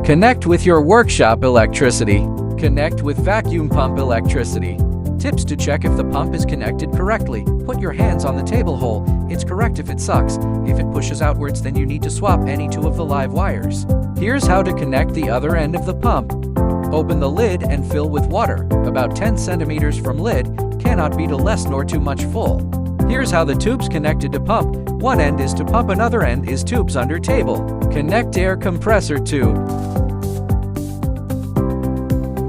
Connect with your workshop electricity. Connect with vacuum pump electricity. Tips to check if the pump is connected correctly. Put your hands on the table hole. It's correct if it sucks. If it pushes outwards, then you need to swap any two of the live wires. Here's how to connect the other end of the pump. Open the lid and fill with water. About 10 centimeters from lid, cannot be too less nor too much full. Here's how the tube's connected to pump. One end is to pump, another end is tubes under table. Connect air compressor tube.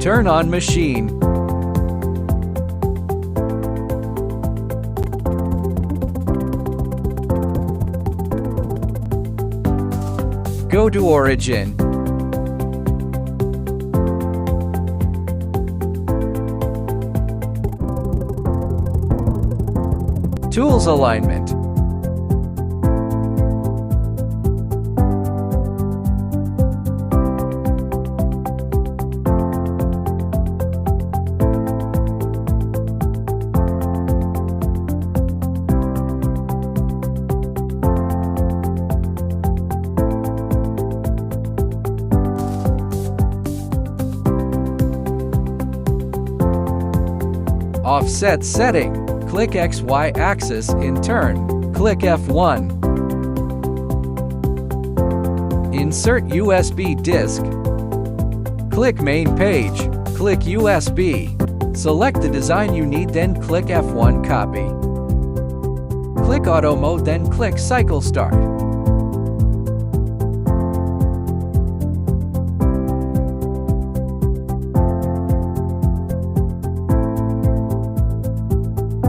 Turn on machine. Go to origin. Tools alignment. Offset setting. Click XY axis in turn. Click F1. Insert USB disk. Click main page. Click USB. Select the design you need, then click F1 copy. Click auto mode, then click cycle start.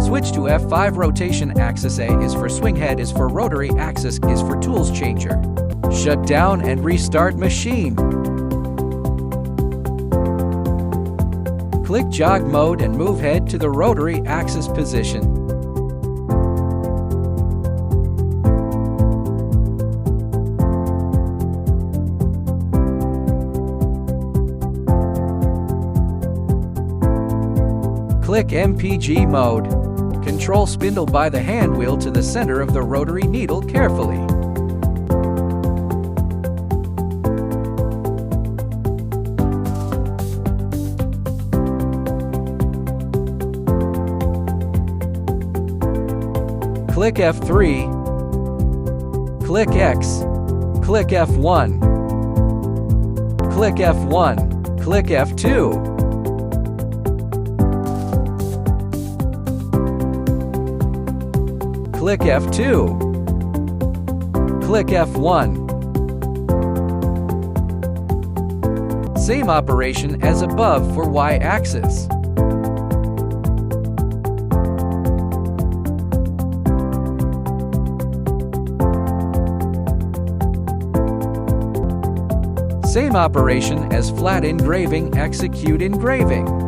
Switch to F5. Rotation axis A is for swing, head is for rotary, axis is for tools changer. Shut down and restart machine. Click jog mode and move head to the rotary axis position. Click MPG mode. Control spindle by the hand wheel to the center of the rotary needle carefully. Click F3. Click X. Click F1. Click F1. Click F2. Click F2. Click F1. Same operation as above for Y-axis. Same operation as flat engraving. Execute engraving.